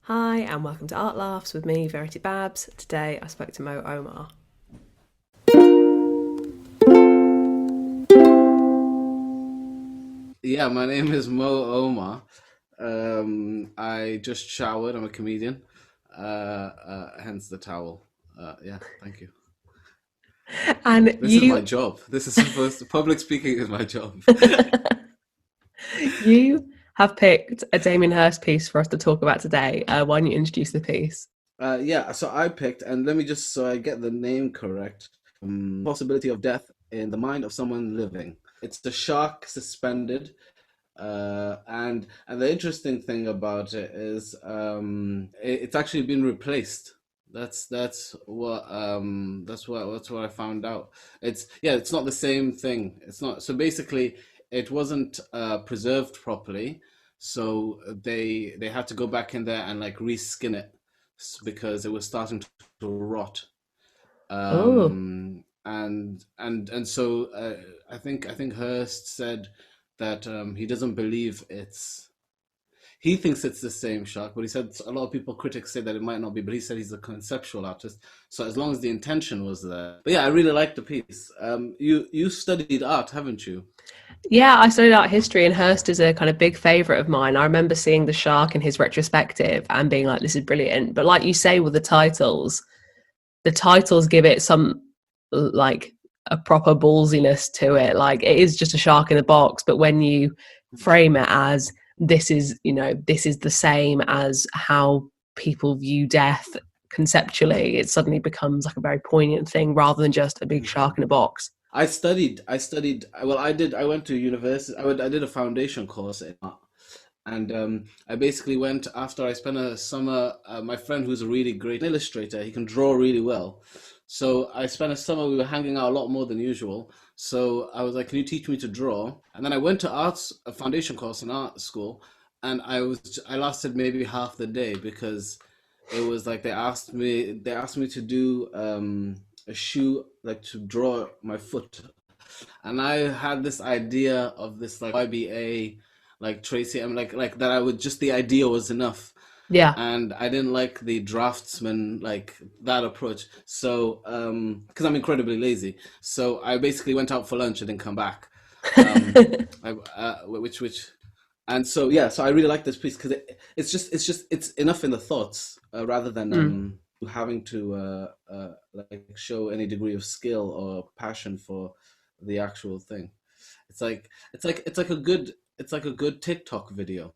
Hi, and welcome to Art Laughs with me, Verity Babs. Today I spoke to Mo Omar. Yeah, my name is Mo Omar. I just showered. I'm a comedian. Hence the towel. Yeah, thank you. And This is my job. This is supposed to, public speaking is my job. you have picked a Damien Hirst piece for us to talk about today. Why don't you introduce the piece? Yeah, so I picked, and let me just so I get the name correct. Possibility of death in the mind of someone living. It's the shark suspended. And the interesting thing about it is it's actually been replaced. That's what I found out. It's not the same thing. It's not so basically it wasn't preserved properly, so they had to go back in there and like reskin it because it was starting to rot. Oh, And so I think Hurst said that he doesn't believe he thinks it's the same shark, but he said a lot of people, critics say that it might not be, but he said he's a conceptual artist. So as long as the intention was there. But yeah, I really liked the piece. You studied art, haven't you? yeah, I studied art history, and Hirst is a kind of big favourite of mine. I remember seeing the shark in his retrospective and being like, this is brilliant. But like you say with the titles give it some like a proper ballsiness to it. Like it is just a shark in a box, but when you frame it as this is the same as how people view death conceptually, it suddenly becomes like a very poignant thing rather than just a big shark in a box. I studied. Well, I went to university. I did a foundation course in art. And I basically went after I spent a summer. My friend, who's a really great illustrator, he can draw really well. So I spent a summer. We were hanging out a lot more than usual. So I was like, "Can you teach me to draw?" And then I went to arts, a foundation course in art school, and I lasted maybe half the day because it was like they asked me to do a shoe, like to draw my foot, and I had this idea of this like YBA, like Tracy. I'm like that. I would just the idea was enough, Yeah. and I didn't like the draftsman like that approach. So because I'm incredibly lazy, so I basically went out for lunch and didn't come back. Which and so yeah, so I really like this piece because it's enough in the thoughts rather than Mm. having to like show any degree of skill or passion for the actual thing. It's like a good TikTok video.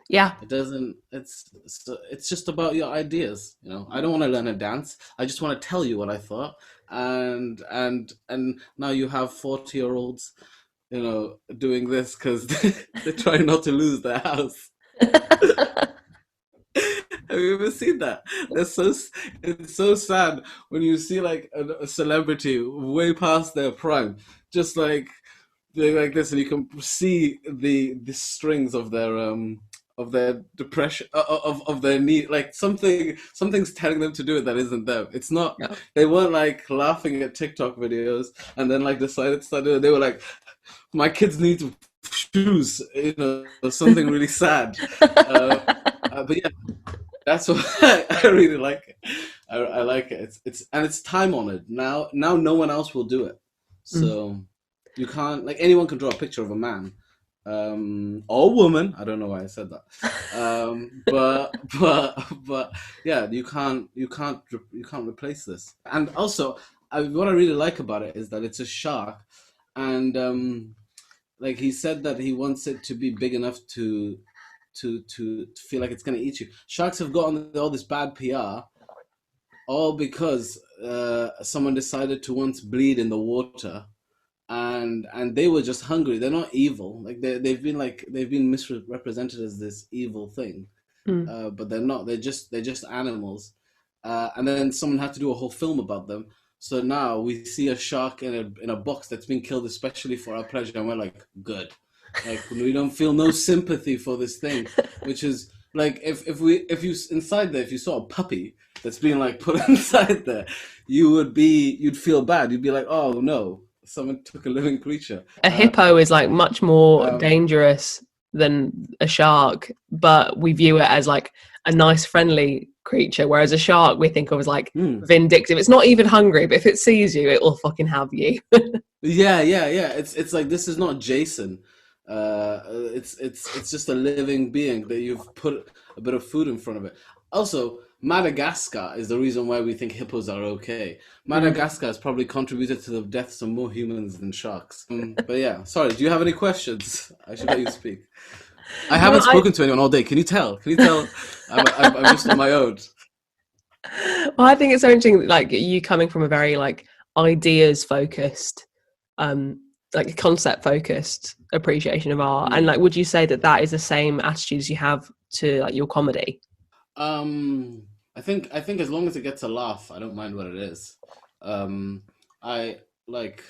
Yeah. It doesn't. It's just about your ideas. I don't want to learn a dance. I just want to tell you what I thought. And now you have 40-year-olds, doing this because they're trying not to lose their house. Have you ever seen that? It's so sad when you see like a celebrity way past their prime, just like doing like this, and you can see the strings of their depression, of their need, like something's telling them to do it that isn't them. It's not. Yeah. They weren't like laughing at TikTok videos and then like decided to start doing it. They were like, my kids need shoes, something really sad. Uh, but yeah, that's what I really like it. I like it. It's time honored now. Now no one else will do it. Mm. So you can't, like, anyone can draw a picture of a man, or woman. I don't know why I said that. But yeah, you can't replace this. And also, what I really like about it is that it's a shark, and like he said that he wants it to be big enough to feel like it's gonna eat you. Sharks have gotten all this bad PR, all because someone decided to once bleed in the water, and they were just hungry. They're not evil. Like they've been misrepresented as this evil thing, Mm. but they're not. They're just animals. And then someone had to do a whole film about them. So now we see a shark in a box that's been killed especially for our pleasure, and we're like, good. Like we don't feel no sympathy for this thing, which is like if you inside there, if you saw a puppy that's being like put inside there, you'd feel bad. You'd be like, oh no, someone took a living creature. A hippo is like much more Um, dangerous than a shark, but we view it as like a nice, friendly creature. Whereas a shark, we think of as like Hmm. vindictive. It's not even hungry, but if it sees you, it will fucking have you. Yeah, yeah, yeah. It's like this is not Jason. It's just a living being that you've put a bit of food in front of it. Also, Madagascar is the reason why we think hippos are okay. Mm. Madagascar has probably contributed to the deaths of more humans than sharks. But yeah, sorry. Do you have any questions? I should let you speak. I No, haven't spoken to anyone all day. Can you tell? Can you tell? I'm just on my own. well, I think it's so interesting, like you coming from a very like ideas focused, um, like concept focused appreciation of art, and Hmm. like, would you say that that is the same attitudes you have to like your comedy? Um, I think as long as it gets a laugh, I don't mind what it is. I like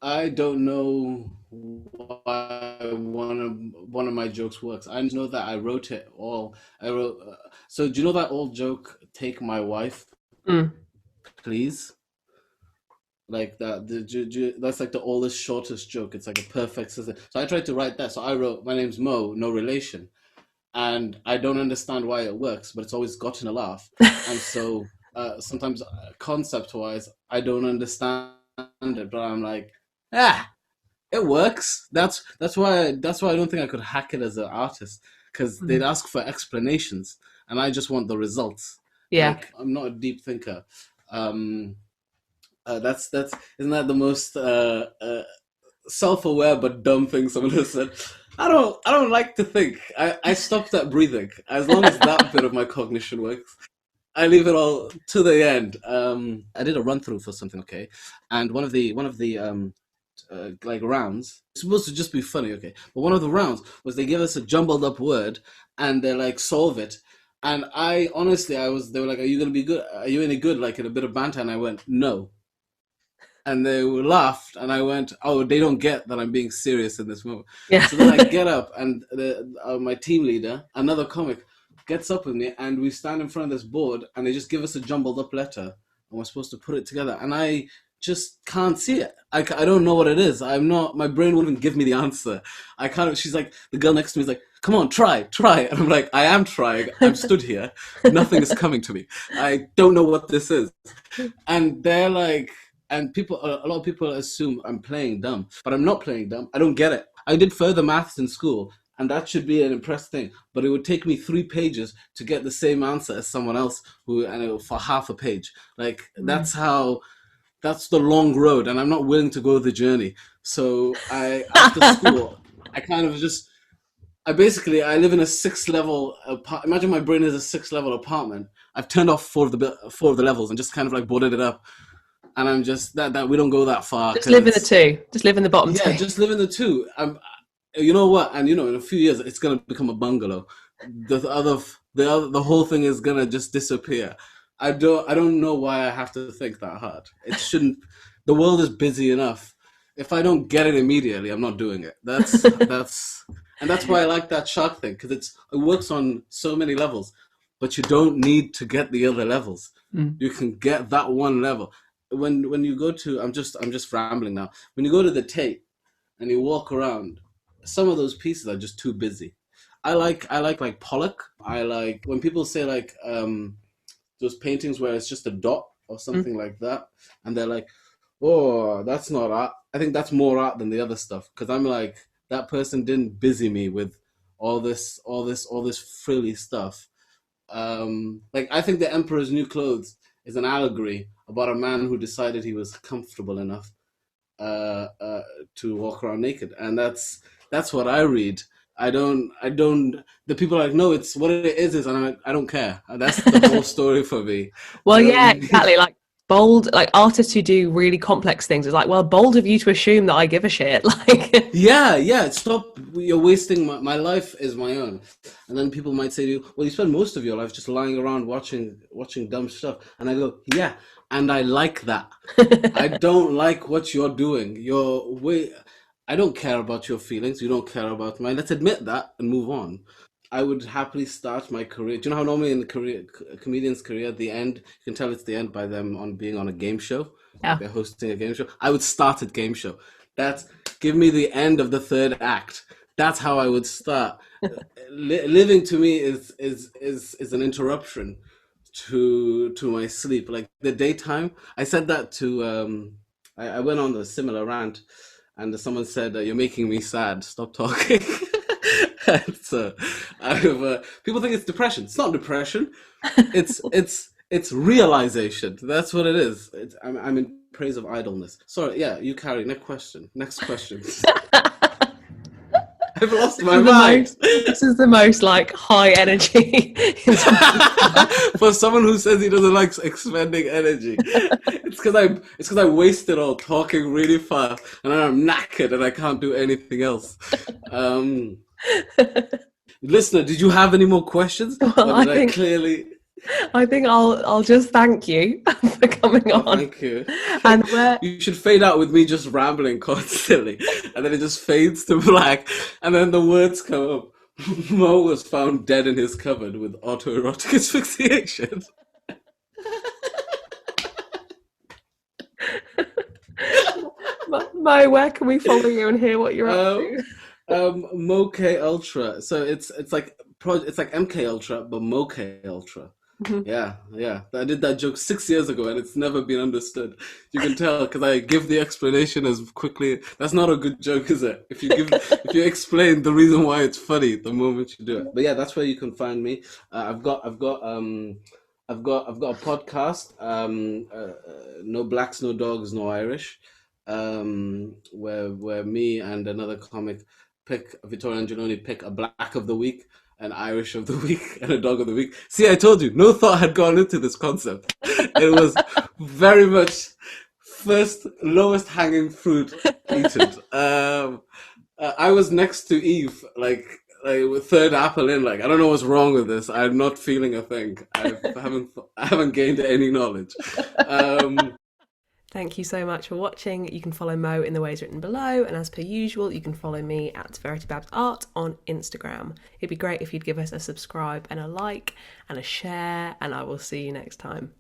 I don't know why one of my jokes works. I know that I wrote it all. I wrote. So do you know that old joke? Take my wife, Mm. please. Like that. That's like the oldest, shortest joke. It's like a perfect system. So I tried to write that. So I wrote, my name's Mo, no relation, and I don't understand why it works, but it's always gotten a laugh. And so sometimes concept wise, I don't understand it, but I'm like, ah, it works. That's why I don't think I could hack it as an artist because they'd Mm. ask for explanations, and I just want the results. Yeah. Like I'm not a deep thinker. Um, that's isn't that the most self-aware but dumb thing someone has said. I don't like to think. I stopped at breathing. As long as that bit of my cognition works, I leave it all to the end. I did a run through for something, okay, and one of the like rounds. It's supposed to just be funny, okay, but one of the rounds was they give us a jumbled up word and they're like solve it. And I honestly, they were like, "Are you gonna be good? Are you any good?" Like in a bit of banter, and I went, "No." And they laughed, and I went, "Oh, they don't get that I'm being serious in this moment." Yeah. So then I get up, and my team leader, another comic, gets up with me, and we stand in front of this board, and they just give us a jumbled up letter, and we're supposed to put it together, and I just can't see it. I don't know what it is. I'm not. My brain wouldn't give me the answer. I can't. She's like, the girl next to me is like, "Come on, try," and I'm like, "I am trying. I'm stood here. Nothing is coming to me. I don't know what this is." And they're like, and people, a lot of people assume I'm playing dumb, but I'm not playing dumb. I don't get it. I did further maths in school, and that should be an impressed thing, but it would take me 3 pages to get the same answer as someone else for half a page. Like Mm. that's the long road, and I'm not willing to go the journey. So I, after school, I kind of just, I live in a 6 level imagine my brain is a 6 level apartment. I've turned off four of the levels and just kind of like boarded it up, and I'm just that we don't go that far Just because live in the it's, two. Just live in the bottom yeah, two. just live in the two. You know what? And in a few years, it's gonna become a bungalow. The whole thing is gonna just disappear. I don't know why I have to think that hard. It shouldn't. The world is busy enough. If I don't get it immediately, I'm not doing it. And that's why I like that shark thing because it works on so many levels, but you don't need to get the other levels. Mm. You can get that one level. When you go to, I'm just rambling now. When you go to the Tate and you walk around, some of those pieces are just too busy. I like Pollock. I like when people say like those paintings where it's just a dot or Mm. something like that, and they're like, "Oh, that's not art." I think that's more art than the other stuff because I'm like, that person didn't busy me with all this frilly stuff. Like I think the Emperor's New Clothes is an allegory about a man who decided he was comfortable enough uh, uh, to walk around naked, and that's what I read. I don't. The people are like, no, it's what it is, and I'm like, I don't care. That's the whole story for me. Well, I don't yeah, need. exactly. Like bold, like artists who do really complex things. It's like, well, bold of you to assume that I give a shit. Like, Yeah, yeah. Stop. You're wasting my life is my own. And then people might say to you, well, you spend most of your life just lying around watching dumb stuff. And I go, yeah, and I like that. I don't like what you're doing. I don't care about your feelings. You don't care about mine. Let's admit that and move on. I would happily start my career. Do you know how normally in the career, a comedian's career, at the end, you can tell it's the end by them on being on a game show, like yeah. they're hosting a game show. I would start at game show. That's give me the end of the third act. That's how I would start. Living to me is an interruption to my sleep. Like the daytime, I said that to I went on a similar rant, and someone said, "You're making me sad. Stop talking." And so, people think it's depression. It's not depression. It's realization. That's what it is. I'm in praise of idleness. Sorry, yeah, you carry. Next question. Next question. I've lost my mind. This is the most like high energy. For someone who says he doesn't like expending energy, it's because I waste it all talking really fast, and then I'm knackered and I can't do anything else. Um, Listener, did you have any more questions, Well, or did I clearly? I think I'll just thank you for coming Oh, on. thank you. And where You should fade out with me just rambling constantly, and then it just fades to black, and then the words come up. Mo was found dead in his cupboard with autoerotic asphyxiation. Mo, where can we follow you and hear what you're up Um, to? Moke Ultra. So it's like it's like MK Ultra, but Moke Ultra. Mhm. Yeah, yeah. I did that joke 6 years ago, and it's never been understood. You can tell because I give the explanation as quickly. That's not a good joke, is it? If you explain the reason why it's funny the moment you do it. But yeah, that's where you can find me. I've got a podcast. No blacks, no dogs, no Irish. Where me and another comic pick Vittorio Angeloni pick a black of the week, an Irish of the week, and a dog of the week. See, I told you, no thought had gone into this concept. It was very much first lowest hanging fruit eaten. I was next to Eve, like with third apple in. Like I don't know what's wrong with this. I'm not feeling a thing. I haven't gained any knowledge. Um, Thank you so much for watching. You can follow Mo in the ways written below, and as per usual, you can follow me at VerityBabsArt on Instagram. It'd be great if you'd give us a subscribe and a like and a share, and I will see you next time.